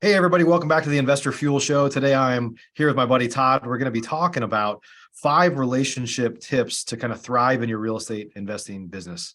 Hey, everybody, welcome back to the Investor Fuel Show. Today, I'm here with my buddy Todd. We're going to be talking about 5 relationship tips to kind of thrive in your real estate investing business.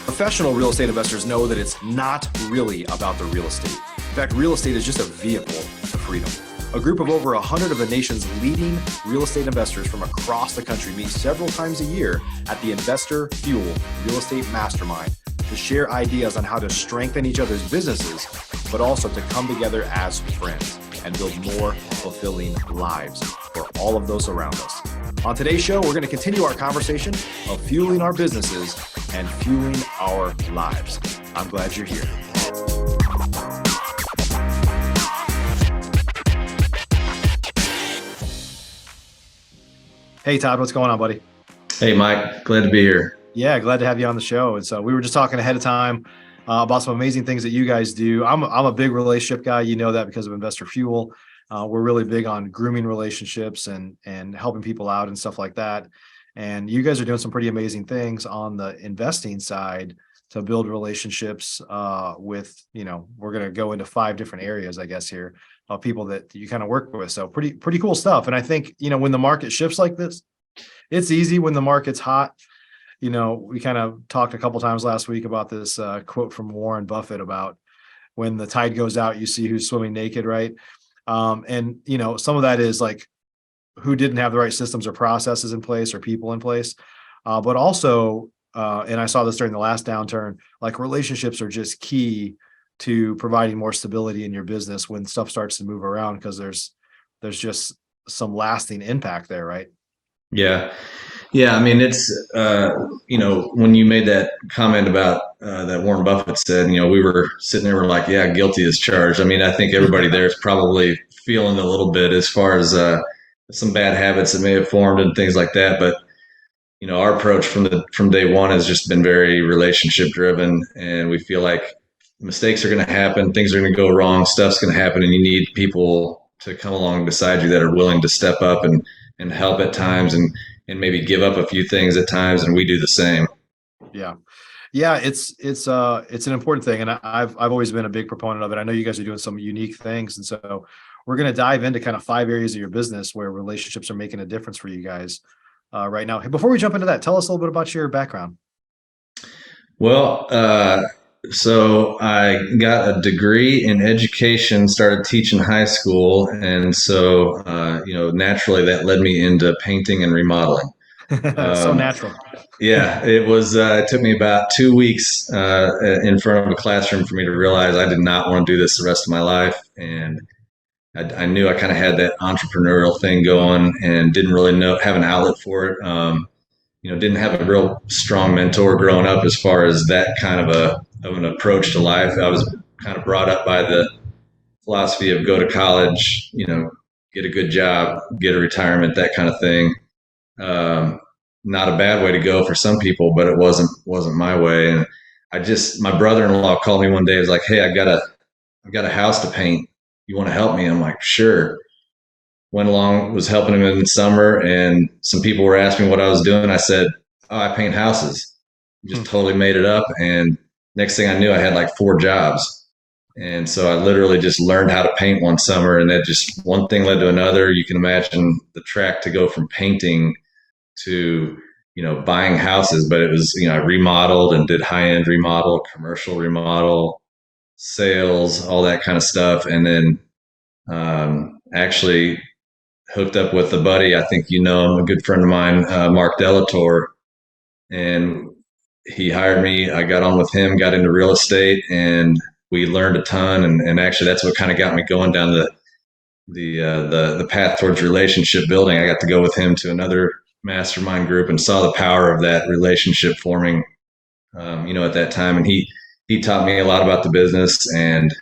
Professional real estate investors know that it's not really about the real estate. In fact, real estate is just a vehicle to freedom. A group of over 100 of the nation's leading real estate investors from across the country meet several times a year at the Investor Fuel Real Estate Mastermind to share ideas on how to strengthen each other's businesses, but also to come together as friends and build more fulfilling lives for all of those around us. On today's show, we're going to continue our conversation of fueling our businesses and fueling our lives. I'm glad you're here. Hey, Todd, what's going on, buddy? Hey, Mike, glad to be here. Yeah, glad to have you on the show. And so we were just talking ahead of time about some amazing things that you guys do. I'm a big relationship guy. You know that because of Investor Fuel. We're really big on grooming relationships and helping people out and stuff like that. And you guys are doing some pretty amazing things on the investing side to build relationships with, we're going to go into 5 different areas, I guess, here of people that you kind of work with. So pretty cool stuff. And I think, when the market shifts like this, it's easy when the market's hot. We kind of talked a couple times last week about this quote from Warren Buffett about when the tide goes out, you see who's swimming naked, right? And some of that is like who didn't have the right systems or processes in place or people in place. But also, and I saw this during the last downturn, like relationships are just key to providing more stability in your business when stuff starts to move around, because there's just some lasting impact there, right? Yeah. Yeah. I mean, it's, when you made that comment about that Warren Buffett said, we were sitting there, we're like, yeah, guilty as charged. I mean, I think everybody there is probably feeling a little bit as far as some bad habits that may have formed and things like that. But, our approach from day one has just been very relationship driven. And we feel like mistakes are going to happen, things are going to go wrong, stuff's going to happen, and you need people to come along beside you that are willing to step up and help at times and maybe give up a few things at times, and we do the same. Yeah, it's an important thing, and I've always been a big proponent of it. I know you guys are doing some unique things, and so we're going to dive into kind of 5 areas of your business where relationships are making a difference for you guys right now. Hey, before we jump into that, tell us a little bit about your background. Well, so I got a degree in education, started teaching high school, and so naturally that led me into painting and remodeling. So natural. Yeah, it was. It took me about 2 weeks in front of a classroom for me to realize I did not want to do this the rest of my life, and I knew I kind of had that entrepreneurial thing going, and didn't really have an outlet for it. Didn't have a real strong mentor growing up as far as that kind of an approach to life. I was kind of brought up by the philosophy of go to college, get a good job, get a retirement, that kind of thing. Not a bad way to go for some people, but it wasn't my way. And my brother-in-law called me one day. He was like, "Hey, I've got a house to paint. You want to help me?" I'm like, "Sure." Went along, was helping him in the summer, and some people were asking me what I was doing. I said, "Oh, I paint houses." Just totally made it up. And next thing I knew, I had like 4 jobs. And so I literally just learned how to paint one summer, and that just one thing led to another. You can imagine the track to go from painting to, buying houses. But it was, I remodeled and did high-end remodel, commercial remodel, sales, all that kind of stuff. And then actually hooked up with a buddy. I think him, a good friend of mine, Mark Delator, and he hired me. I got on with him, got into real estate, and we learned a ton. And actually, that's what kind of got me going down the path towards relationship building. I got to go with him to another mastermind group and saw the power of that relationship forming. At that time, and he taught me a lot about the business, and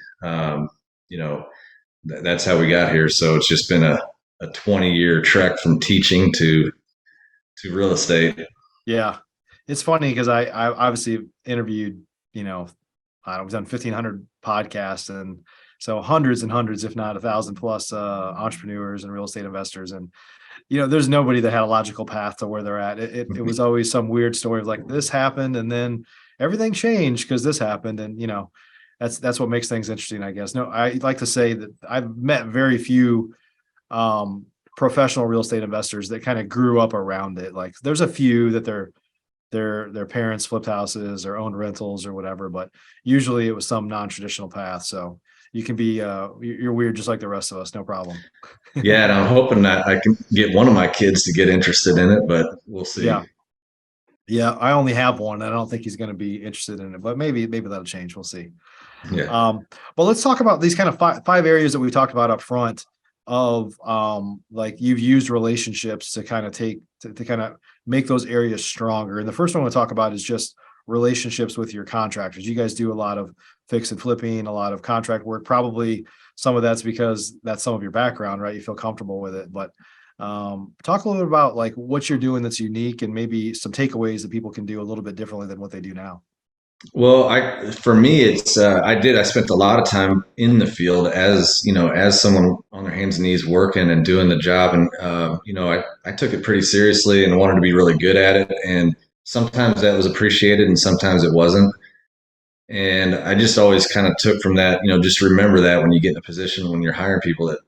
that's how we got here. So it's just been a 20-year trek from teaching to real estate. Yeah. It's funny because I obviously interviewed, we've done 1,500 podcasts, and so hundreds and hundreds, if not 1,000 plus entrepreneurs and real estate investors. And there's nobody that had a logical path to where they're at. It was always some weird story of like this happened and then everything changed because this happened. And that's what makes things interesting, I guess. No, I like to say that I've met very few professional real estate investors that kind of grew up around it. Like there's a few that their parents flipped houses or owned rentals or whatever, but usually it was some non-traditional path. So you can be you're weird just like the rest of us, no problem. Yeah, and I'm hoping that I can get one of my kids to get interested in it, but we'll see. Yeah. Yeah, I only have one. I don't think he's going to be interested in it, but maybe that'll change. We'll see. Yeah. But let's talk about these kind of five areas that we've talked about up front of like you've used relationships to kind of to kind of make those areas stronger. And the first one I want to talk about is just relationships with your contractors. You guys do a lot of fix and flipping, a lot of contract work. Probably some of that's because that's some of your background, right? You feel comfortable with it. But talk a little bit about like what you're doing that's unique and maybe some takeaways that people can do a little bit differently than what they do now. Well, for me, I spent a lot of time in the field as, as someone on their hands and knees working and doing the job. And, I took it pretty seriously and wanted to be really good at it. And sometimes that was appreciated and sometimes it wasn't. And I just always kind of took from that, just remember that when you get in a position when you're hiring people that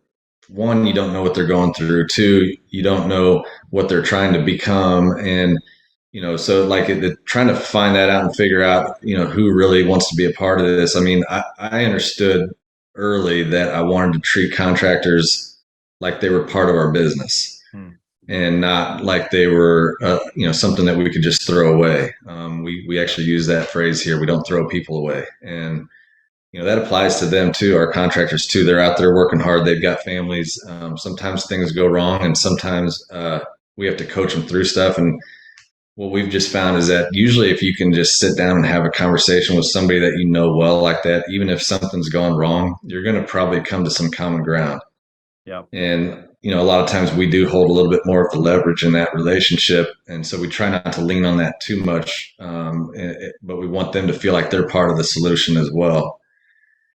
one, you don't know what they're going through. Two, you don't know what they're trying to become. And, so like trying to find that out and figure out, who really wants to be a part of this. I mean, I understood early that I wanted to treat contractors like they were part of our business Hmm. and not like they were, something that we could just throw away. We actually use that phrase here. We don't throw people away. And, that applies to them too, our contractors too. They're out there working hard. They've got families. Sometimes things go wrong and sometimes we have to coach them through stuff. And what we've just found is that usually if you can just sit down and have a conversation with somebody that you know well like that, even if something's gone wrong, you're going to probably come to some common ground. Yeah. And, a lot of times we do hold a little bit more of the leverage in that relationship. And so we try not to lean on that too much. But we want them to feel like they're part of the solution as well.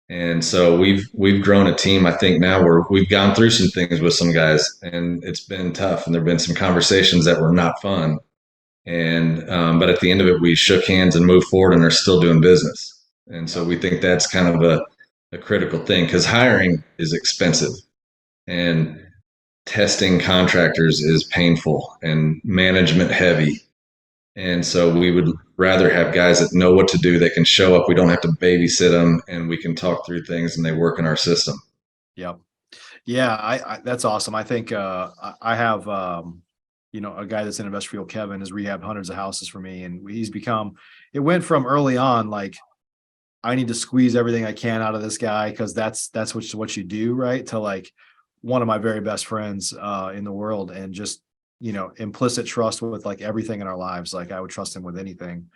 And so we've grown a team. I think now we've gone through some things with some guys, and it's been tough. And there've been some conversations that were not fun. And but at the end of it, we shook hands and moved forward, and are still doing business. And so we think that's kind of a critical thing because hiring is expensive, and testing contractors is painful and management heavy. And so we would rather have guys that know what to do. They can show up. We don't have to babysit them, and we can talk through things, and they work in our system. Yeah. Yeah. I that's awesome. I think I have a guy that's in investor field, Kevin, has rehabbed hundreds of houses for me, and it went from early on like I need to squeeze everything I can out of this guy because that's what you do, right? To like one of my very best friends in the world, and just implicit trust with like everything in our lives. Like I would trust him with anything.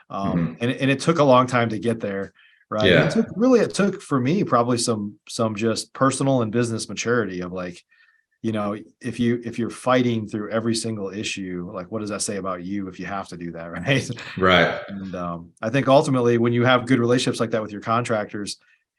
And it took a long time to get there, right? And Yeah. it took for me probably some just personal and business maturity of like, if you're fighting through every single issue, like what does that say about you if you have to do that, right? Right. And I think ultimately when you have good relationships like that with your contractors,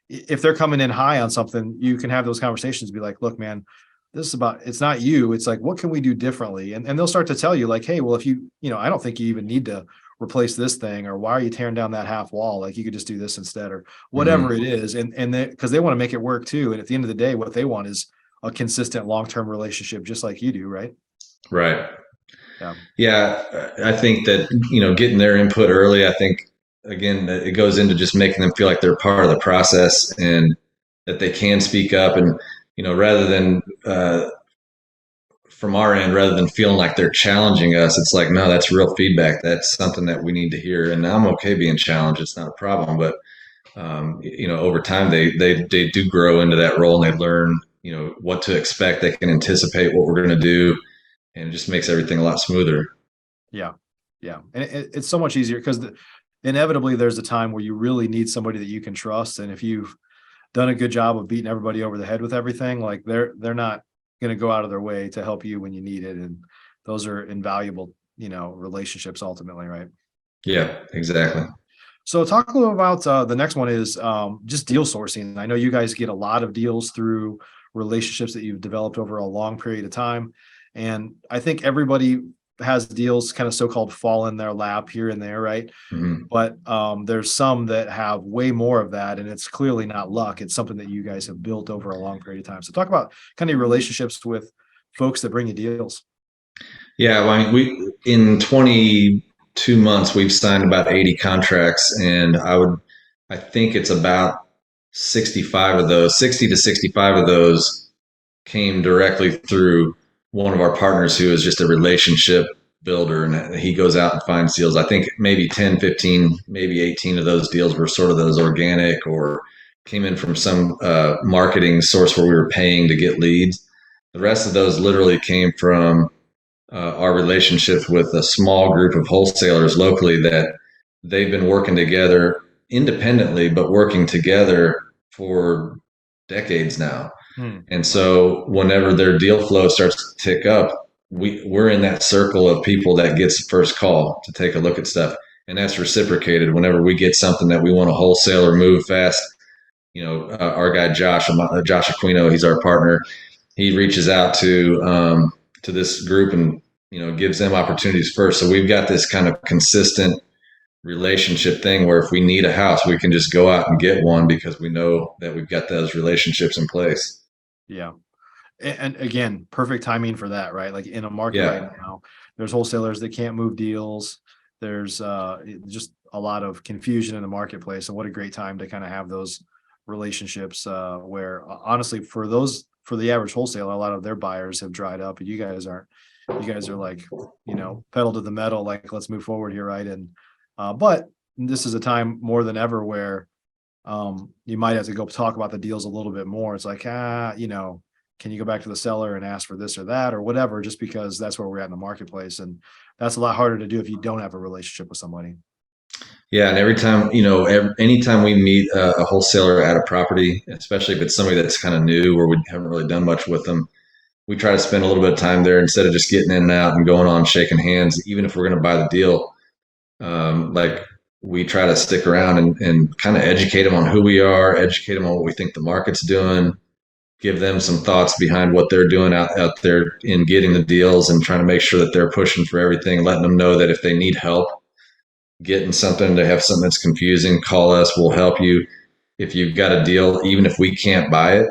if they're coming in high on something, you can have those conversations, be like, look, man, it's not you. It's like, what can we do differently? And they'll start to tell you like, hey, well, if I don't think you even need to replace this thing, or why are you tearing down that half wall? Like you could just do this instead, or whatever Mm-hmm. it is. And because they want to make it work too. And at the end of the day, what they want is a consistent long-term relationship, just like you do. Right. Right. Yeah. Yeah, I think that, getting their input early, I think, again, it goes into just making them feel like they're part of the process and that they can speak up. And, rather than, from our end, rather than feeling like they're challenging us, it's like, no, that's real feedback. That's something that we need to hear. And I'm okay being challenged. It's not a problem. But, over time, they do grow into that role and they learn, what to expect. They can anticipate what we're going to do, and it just makes everything a lot smoother. Yeah. Yeah. And it's so much easier because inevitably there's a time where you really need somebody that you can trust. And if you've done a good job of beating everybody over the head with everything, like they're not going to go out of their way to help you when you need it. And those are invaluable, relationships ultimately, right? Yeah, exactly. So talk a little about the next one is just deal sourcing. I know you guys get a lot of deals through relationships that you've developed over a long period of time. And I think everybody has deals kind of so-called fall in their lap here and there, right? Mhm. But there's some that have way more of that, and it's clearly not luck. It's something that you guys have built over a long period of time. So talk about kind of your relationships with folks that bring you deals. Yeah, well, I mean, we in 22 months we've signed about 80 contracts, and I think it's about 65 of those, 60 to 65 of those came directly through one of our partners who is just a relationship builder, and he goes out and finds deals. I think maybe 10, 15, maybe 18 of those deals were sort of those organic or came in from some marketing source where we were paying to get leads. The rest of those literally came from our relationships with a small group of wholesalers locally that they've been working together independently, but working together for decades now. Hmm. And so whenever their deal flow starts to tick up, we're in that circle of people that gets the first call to take a look at stuff. And that's reciprocated whenever we get something that we want to wholesale or move fast. Our guy Josh Aquino, he's our partner. He reaches out to this group and gives them opportunities first. So we've got this kind of consistent relationship thing where if we need a house, we can just go out and get one because we know that we've got those relationships in place. Yeah. And again, perfect timing for that, right? Like in a market right Yeah. now, there's wholesalers that can't move deals. There's just a lot of confusion in the marketplace. And what a great time to kind of have those relationships where honestly, for the average wholesaler, a lot of their buyers have dried up, and you guys are like, pedal to the metal, like let's move forward here, right? And but this is a time more than ever where you might have to go talk about the deals a little bit more. It's like, can you go back to the seller and ask for this or that or whatever, just because that's where we're at in the marketplace. And that's a lot harder to do if you don't have a relationship with somebody. Yeah, and every time, anytime we meet a wholesaler at a property, especially if it's somebody that's kind of new or we haven't really done much with them, we try to spend a little bit of time there instead of just getting in and out and going on shaking hands. Even if we're going to buy the deal, like we try to stick around and kind of educate them on who we are, educate them on what we think the market's doing, give them some thoughts behind what they're doing out there in getting the deals and trying to make sure that they're pushing for everything, letting them know that if they need help getting something, they have something that's confusing, call us, we'll help you. If you've got a deal, even if we can't buy it,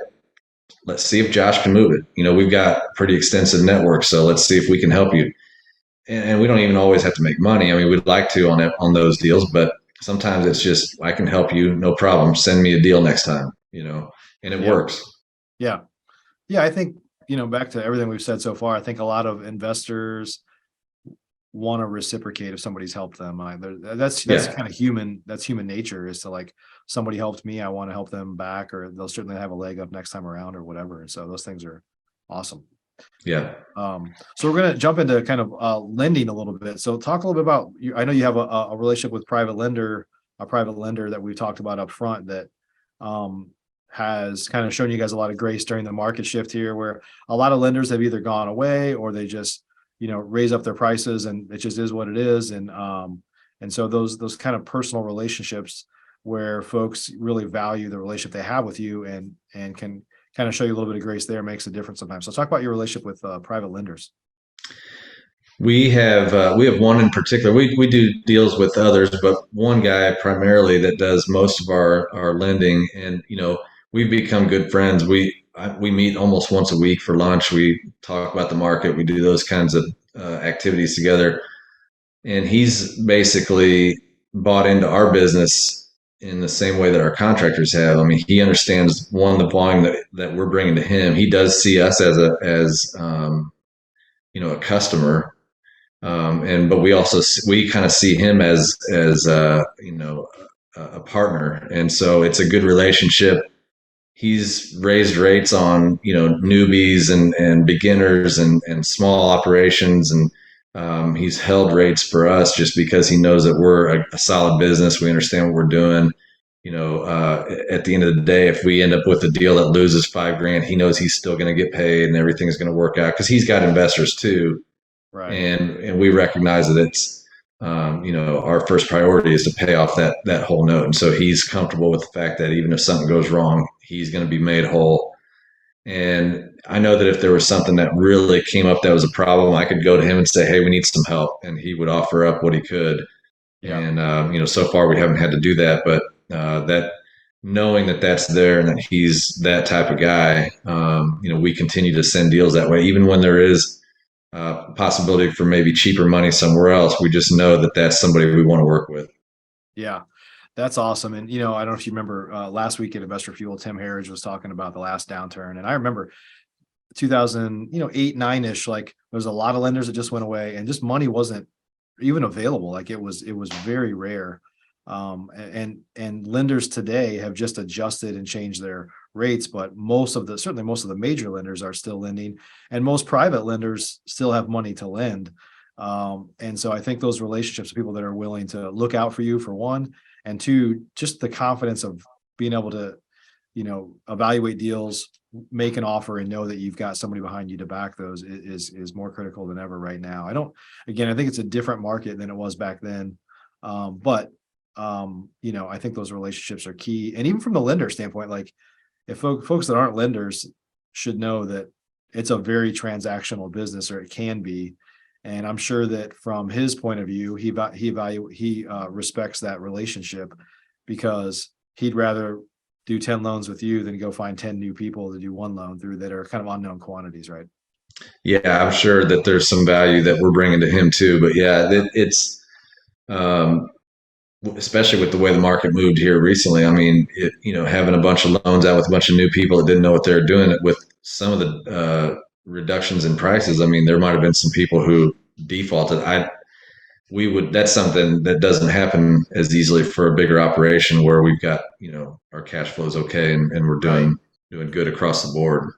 let's see if Josh can move it. We've got a pretty extensive network, so let's see if we can help you. And we don't even always have to make money. I mean, we'd like to on those deals, but sometimes it's just I can help you, no problem. Send me a deal next time, and it Yeah. works. Yeah. Yeah. I think, back to everything we've said so far, I think a lot of investors want to reciprocate if somebody's helped them. That's Yeah, kind of human. That's human nature, is to like, somebody helped me, I want to help them back, or they'll certainly have a leg up next time around or whatever. And so those things are awesome. yeah. So we're going to jump into kind of lending a little bit. So talk a little bit about you. I know you have a relationship with a private lender that we talked about up front that um, has kind of shown you guys a lot of grace during the market shift here, where a lot of lenders have either gone away or they just raise up their prices, and it just is what it is. And so those kind of personal relationships where folks really value the relationship they have with you and can kind of show you a little bit of grace there makes a difference sometimes. So talk about your relationship with private lenders. We have one in particular. We do deals with others, but one guy primarily that does most of our lending, and we've become good friends. We meet almost once a week for lunch. We talk about the market. We do those kinds of activities together, and he's basically bought into our business in the same way that our contractors have. I mean, he understands the volume that we're bringing to him. He does see us as a customer, but we kind of see him as a partner, and so it's a good relationship. He's raised rates on newbies and beginners and small operations, and he's held rates for us just because he knows that we're a solid business. We understand what we're doing. At the end of the day, if we end up with a deal that loses $5,000, he knows he's still going to get paid and everything's going to work out because he's got investors too, Right. and we recognize that it's our first priority is to pay off that whole note, and so he's comfortable with the fact that even if something goes wrong, he's going to be made whole. And I know that if there was something that really came up that was a problem, I could go to him and say, "Hey, we need some help," and he would offer up what he could. Yeah. And so far we haven't had to do that, but that knowing that that's there and that he's that type of guy, we continue to send deals that way, even when there is possibility for maybe cheaper money somewhere else. We just know that that's somebody we want to work with. Yeah. That's awesome. And, I don't know if you remember last week at Investor Fuel, Tim Harridge was talking about the last downturn. And I remember 2000, 8, 9-ish, like there's a lot of lenders that just went away and just money wasn't even available. Like it was very rare. And lenders today have just adjusted and changed their rates, but certainly most of the major lenders are still lending, and most private lenders still have money to lend. And so I think those relationships, people that are willing to look out for you for one, and two, just the confidence of being able to, evaluate deals, make an offer, and know that you've got somebody behind you to back those is more critical than ever right now. I think it's a different market than it was back then. But I think those relationships are key. And even from the lender standpoint, like if folks that aren't lenders should know that it's a very transactional business, or it can be. And I'm sure that from his point of view, he respects that relationship, because he'd rather do 10 loans with you than go find 10 new people to do one loan through that are kind of unknown quantities, right? Yeah, I'm sure that there's some value that we're bringing to him too. But yeah, it's um, especially with the way the market moved here recently. I mean, having a bunch of loans out with a bunch of new people that didn't know what they were doing, with some of the reductions in prices. I mean, there might have been some people who defaulted. That's something that doesn't happen as easily for a bigger operation where we've got, our cash flow is okay, and we're Right. doing good across the board.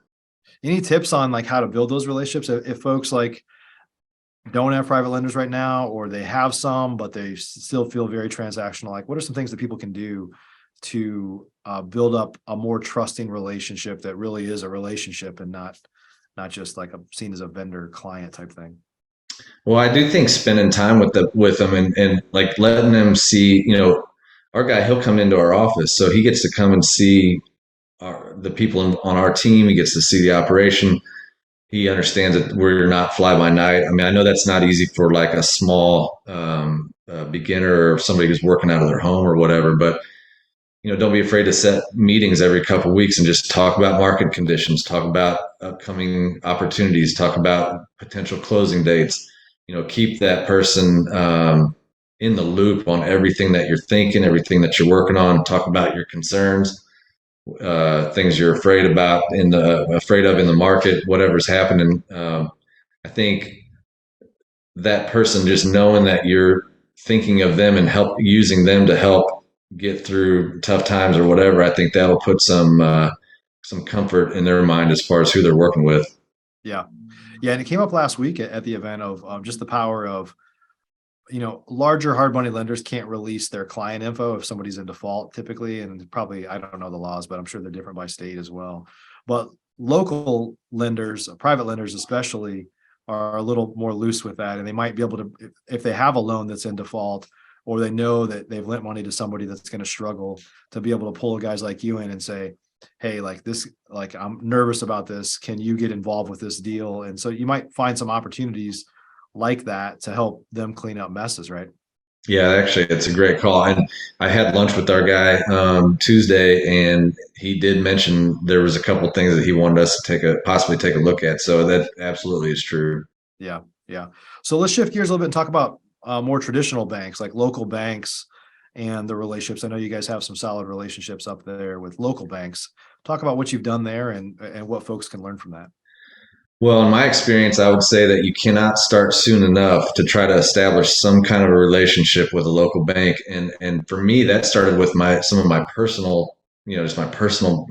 Any tips on like how to build those relationships if folks like don't have private lenders right now, or they have some but they still feel very transactional? Like what are some things that people can do to build up a more trusting relationship that really is a relationship, and not just like seen as a vendor client type thing? Well, I do think spending time with them, and like letting them see, our guy, he'll come into our office, so he gets to come and see the people on our team. He gets to see the operation. He understands that we're not fly by night. I mean, I know that's not easy for like a small beginner or somebody who's working out of their home or whatever, but don't be afraid to set meetings every couple of weeks and just talk about market conditions, talk about upcoming opportunities, talk about potential closing dates. Keep that person in the loop on everything that you're thinking, everything that you're working on. Talk about your concerns, things you're afraid of in the market, whatever's happening. I think that person, just knowing that you're thinking of them and help using them to help get through tough times or whatever, I think that'll put some comfort in their mind as far as who they're working with. Yeah. Yeah. And it came up last week at the event of just the power of, larger hard money lenders can't release their client info if somebody's in default typically. And probably, I don't know the laws, but I'm sure they're different by state as well. But local lenders, private lenders especially, are a little more loose with that. And they might be able to, if they have a loan that's in default, or they know that they've lent money to somebody that's going to struggle, to be able to pull guys like you in and say, hey, like this, like I'm nervous about this. Can you get involved with this deal? And so you might find some opportunities like that to help them clean up messes, right? Yeah, actually, it's a great call. And I had lunch with our guy Tuesday, and he did mention there was a couple of things that he wanted us to possibly take a look at. So that absolutely is true. Yeah, yeah. So let's shift gears a little bit and talk about more traditional banks, like local banks and the relationships. I know you guys have some solid relationships up there with local banks. Talk about what you've done there and what folks can learn from that. Well, in my experience, I would say that you cannot start soon enough to try to establish some kind of a relationship with a local bank. And for me, that started with some of my personal, just my personal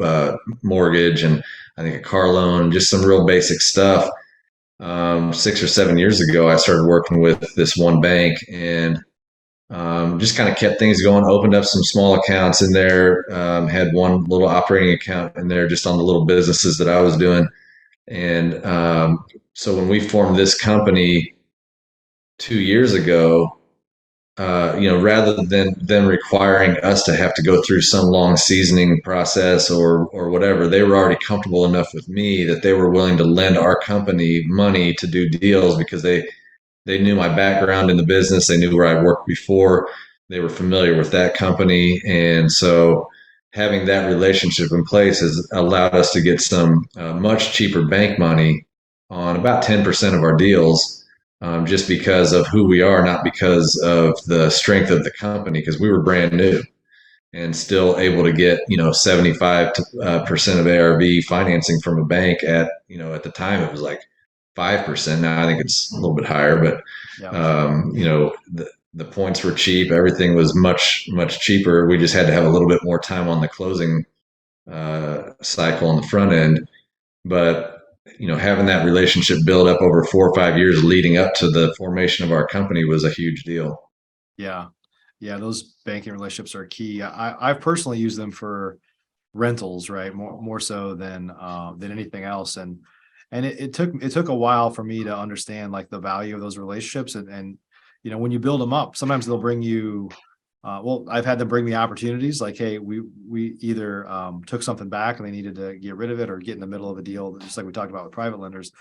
mortgage, and I think a car loan, just some real basic stuff. 6 or 7 years ago, I started working with this one bank, and just kind of kept things going. Opened up some small accounts in there. Had one little operating account in there, just on the little businesses that I was doing. And so when we formed this company 2 years ago, rather than them requiring us to have to go through some long seasoning process or whatever, they were already comfortable enough with me that they were willing to lend our company money to do deals because they knew my background in the business. They knew where I'd worked before. They were familiar with that company. And so having that relationship in place has allowed us to get some much cheaper bank money on about 10% of our deals, just because of who we are, not because of the strength of the company, because we were brand new and still able to get 75% of ARV financing from a bank at at the time it was like 5%. Now I think it's a little bit higher, but Yeah. the points were cheap. Everything was much cheaper. We just had to have a little bit more time on the closing cycle on the front end. But having that relationship build up over 4 or 5 years leading up to the formation of our company was a huge deal. Yeah. Yeah. Those banking relationships are key. I've personally used them for rentals, right? More so than anything else. And it took a while for me to understand like the value of those relationships. And when you build them up, sometimes they'll bring you well, I've had them bring me opportunities like, hey, we either took something back and they needed to get rid of it or get in the middle of a deal, just like we talked about with private lenders,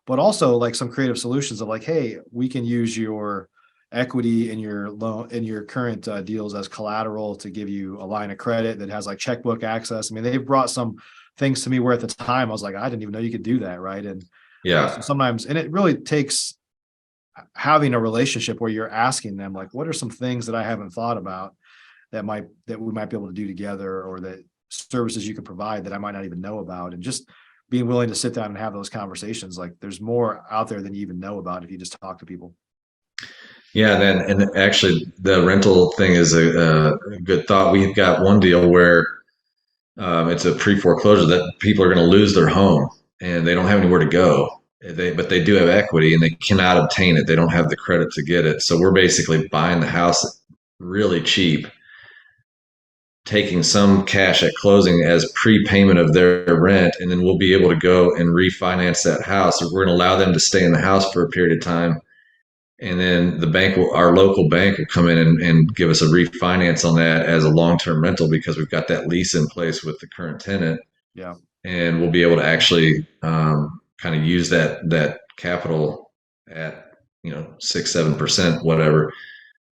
but also like some creative solutions of like, hey, we can use your equity in your loan in your current deals as collateral to give you a line of credit that has like checkbook access. I mean, they've brought some things to me where at the time I was like, I didn't even know you could do that, right? And so Yeah. sometimes, and it really takes having a relationship where you're asking them like, what are some things that I haven't thought about that we might be able to do together, or that services you can provide that I might not even know about, and just being willing to sit down and have those conversations. Like there's more out there than you even know about if you just talk to people. Yeah, then and actually the rental thing is a good thought. We've got one deal where it's a pre-foreclosure that people are going to lose their home and they don't have anywhere to go. But they do have equity and they cannot obtain it. They don't have the credit to get it. So we're basically buying the house really cheap, taking some cash at closing as prepayment of their rent, and then we'll be able to go and refinance that house. Or we're going to allow them to stay in the house for a period of time, and then our local bank will come in and give us a refinance on that as a long-term rental because we've got that lease in place with the current tenant, Yeah. and we'll be able to actually kind of use that capital at 6-7% whatever,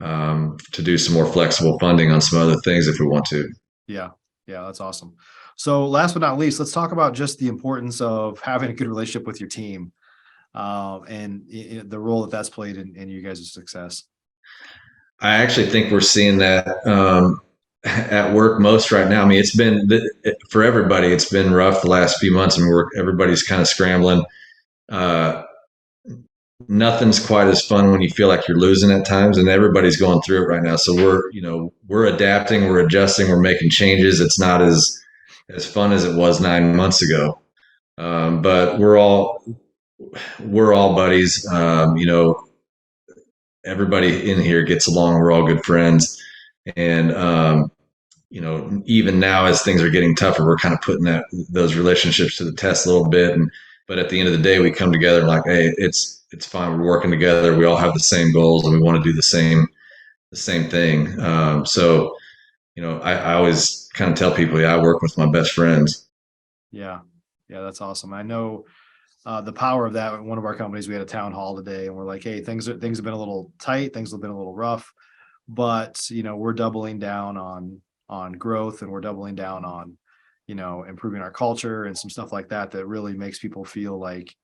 to do some more flexible funding on some other things if we want to. Yeah. Yeah. That's awesome. So last but not least, let's talk about just the importance of having a good relationship with your team, and the role that that's played in you guys' success. I actually think we're seeing that at work most right now. I mean, it's been for everybody. It's been rough the last few months, and everybody's kind of scrambling. Uh, Nothing's quite as fun when you feel like you're losing at times, and everybody's going through it right now. So we're adapting, we're adjusting, we're making changes. It's not as fun as it was 9 months ago, but we're all buddies. Everybody in here gets along. We're all good friends, and even now as things are getting tougher, we're kind of putting those relationships to the test a little bit. But at the end of the day, we come together and like, hey, it's fine. We're working together. We all have the same goals, and we want to do the same thing. So I always kind of tell people, yeah, I work with my best friends. Yeah. Yeah. That's awesome. I know the power of that. At one of our companies, we had a town hall today, and we're like, hey, things have been a little tight, things have been a little rough, but we're doubling down on growth, and we're doubling down on improving our culture and some stuff like that that really makes people feel like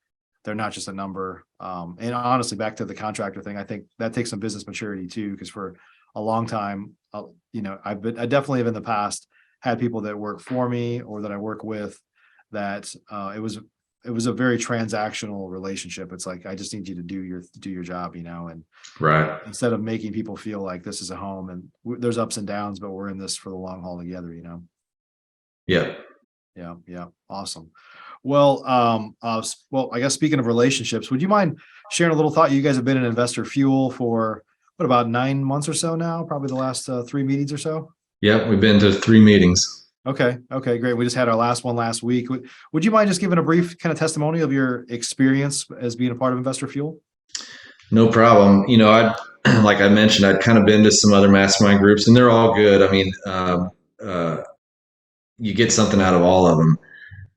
they're not just a number. And honestly, back to the contractor thing, I think that takes some business maturity too, because for a long time, I definitely have in the past had people that work for me or that I work with that it was a very transactional relationship. It's like, I just need you to do your job, and Right. instead of making people feel like this is a home and there's ups and downs, but we're in this for the long haul together. Yeah. Yeah. Yeah. Awesome. Well, I guess speaking of relationships, would you mind sharing a little thought? You guys have been in Investor Fuel for what, about 9 months or so now, probably the last 3 meetings or so. Yep. We've been to 3 meetings. Okay. Okay. Great. We just had our last one last week. Would you mind just giving a brief kind of testimony of your experience as being a part of Investor Fuel? No problem. like I mentioned, I'd kind of been to some other mastermind groups, and they're all good. I mean, uh, you get something out of all of them.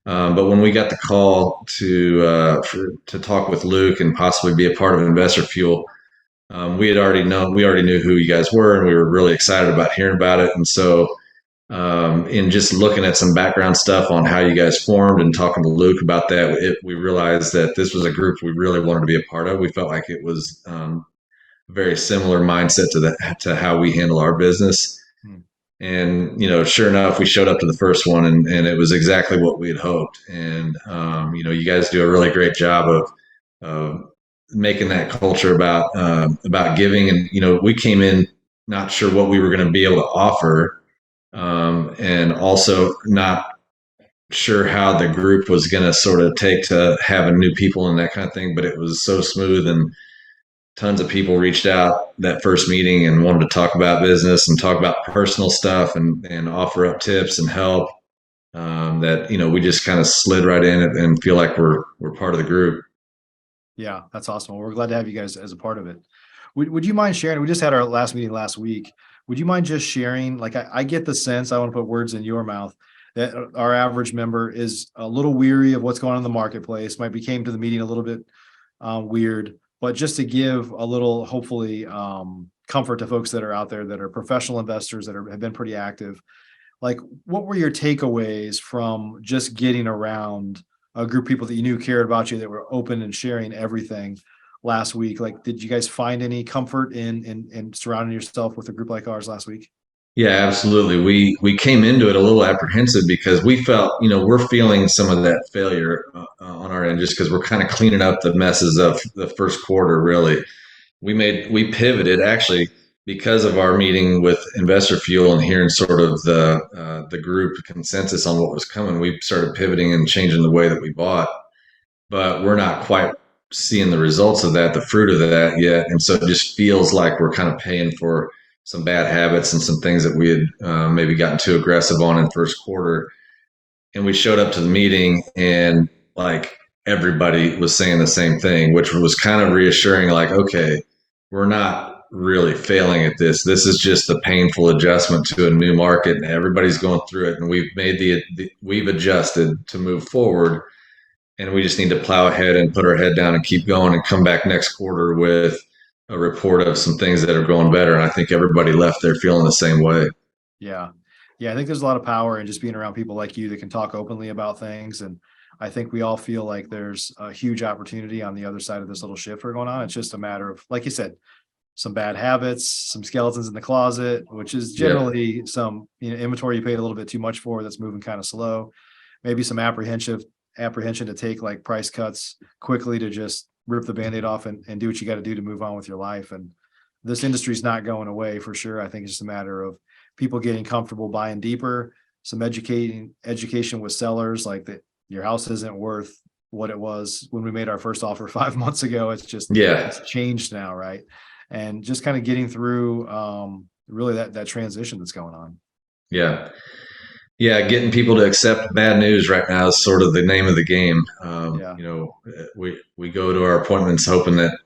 But when we got the call to talk with Luke and possibly be a part of Investor Fuel, we already knew who you guys were, and we were really excited about hearing about it. And so, in just looking at some background stuff on how you guys formed and talking to Luke about that, we realized that this was a group we really wanted to be a part of. We felt like it was a very similar mindset to how we handle our business. Hmm. And sure enough, we showed up to the first one, and it was exactly what we had hoped. And you guys do a really great job of making that culture about giving. And we came in not sure what we were going to be able to offer, and also not sure how the group was going to sort of take to having new people and that kind of thing. But it was so smooth, and tons of people reached out that first meeting and wanted to talk about business and talk about personal stuff and offer up tips and help. That we just kind of slid right in and feel like we're part of the group. Yeah, that's awesome. Well, we're glad to have you guys as a part of it. Would you mind sharing? We just had our last meeting last week. Would you mind just sharing? Like, I get the sense, I want to put words in your mouth, that our average member is a little weary of what's going on in the marketplace, might be came to the meeting a little bit weird, but just to give a little, hopefully, comfort to folks that are out there that are professional investors that have been pretty active. Like, what were your takeaways from just getting around a group of people that you knew cared about you, that were open and sharing everything last week? Like, did you guys find any comfort in surrounding yourself with a group like ours last week? Yeah, absolutely. We came into it a little apprehensive because we felt, we're feeling some of that failure on our end just because we're kind of cleaning up the messes of the first quarter. Really, we pivoted actually because of our meeting with Investor Fuel and hearing sort of the group consensus on what was coming. We started pivoting and changing the way that we bought, but we're not quite seeing the results of that, the fruit of that yet. And so it just feels like we're kind of paying for some bad habits and some things that we had maybe gotten too aggressive on in first quarter. And we showed up to the meeting, and like everybody was saying the same thing, which was kind of reassuring. Like, okay, we're not really failing at this. This is just the painful adjustment to a new market, and everybody's going through it. And we've made we've adjusted to move forward, and we just need to plow ahead and put our head down and keep going and come back next quarter with a report of some things that are going better. And I think everybody left there feeling the same way. Yeah. Yeah, I think there's a lot of power in just being around people like you that can talk openly about things. And I think we all feel like there's a huge opportunity on the other side of this little shift we're going on. It's just a matter of, like you said, some bad habits, some skeletons in the closet, which is Yeah. generally some inventory you paid a little bit too much for that's moving kind of slow. Maybe some apprehension to take like price cuts quickly to just rip the band-aid off and do what you got to do to move on with your life. And this industry's not going away for sure. I think it's just a matter of people getting comfortable buying deeper, some education with sellers, like that your house isn't worth what it was when we made our first offer 5 months ago. It's just, Yeah. it's changed now, right? And just kind of getting through really that transition that's going on. Yeah. Yeah. Getting people to accept bad news right now is sort of the name of the game. Yeah. We go to our appointments hoping that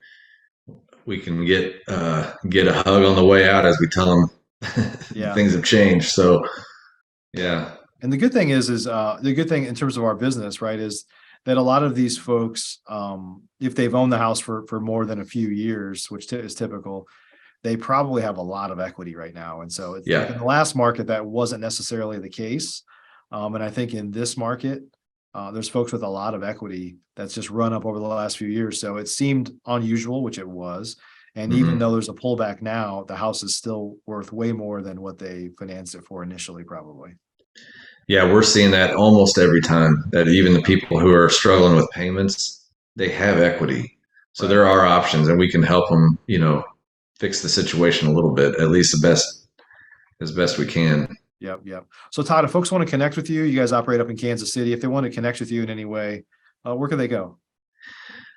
we can get a hug on the way out as we tell them Yeah. things have changed. So yeah. And the good thing is the good thing in terms of our business, right, is that a lot of these folks, if they've owned the house for more than a few years, which is typical, they probably have a lot of equity right now. And so it's like in Yeah. the last market, that wasn't necessarily the case. And I think in this market, there's folks with a lot of equity that's just run up over the last few years. So it seemed unusual, which it was. And even Hmm. though there's a pullback now, the house is still worth way more than what they financed it for initially, probably. Yeah, we're seeing that almost every time that even the people who are struggling with payments, they have equity. So Right. there are options, and we can help them, fix the situation a little bit, at least as best we can. Yep, yep. So Todd, if folks want to connect with you, you guys operate up in Kansas City. If they want to connect with you in any way, where can they go?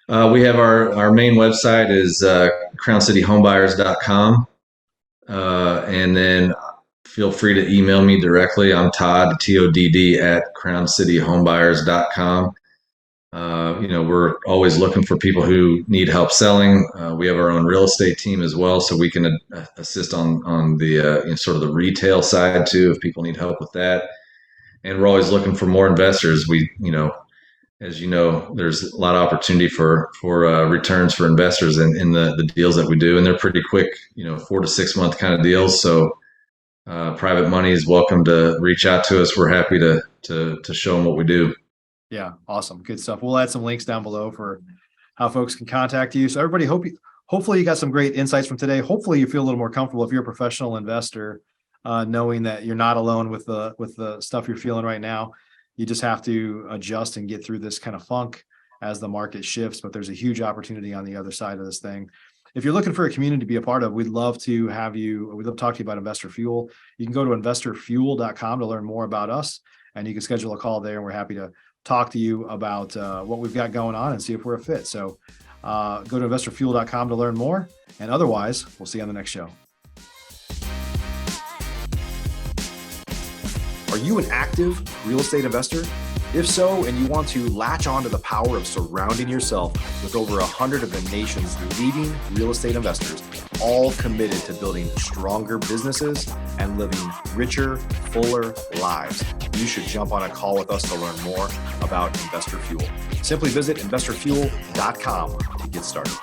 We have our main website is crowncityhomebuyers.com. And then feel free to email me directly. I'm Todd, TODD, at crowncityhomebuyers.com. We're always looking for people who need help selling. We have our own real estate team as well, so we can assist on the sort of the retail side too if people need help with that. And we're always looking for more investors. As you know, there's a lot of opportunity for returns for investors in the deals that we do, and they're pretty quick, 4 to 6 month kind of deals. So private money is welcome to reach out to us. We're happy to show them what we do. Yeah, awesome. Good stuff. We'll add some links down below for how folks can contact you. So everybody, hopefully you got some great insights from today. Hopefully you feel a little more comfortable if you're a professional investor, knowing that you're not alone with the stuff you're feeling right now. You just have to adjust and get through this kind of funk as the market shifts, but there's a huge opportunity on the other side of this thing. If you're looking for a community to be a part of, we'd love to have you. We'd love to talk to you about Investor Fuel. You can go to investorfuel.com to learn more about us, and you can schedule a call there, and we're happy to talk to you about what we've got going on and see if we're a fit. So go to investorfuel.com to learn more. And otherwise, we'll see you on the next show. Are you an active real estate investor? If so, and you want to latch on to the power of surrounding yourself with over 100 of the nation's leading real estate investors, all committed to building stronger businesses and living richer, fuller lives, you should jump on a call with us to learn more about Investor Fuel. Simply visit investorfuel.com to get started.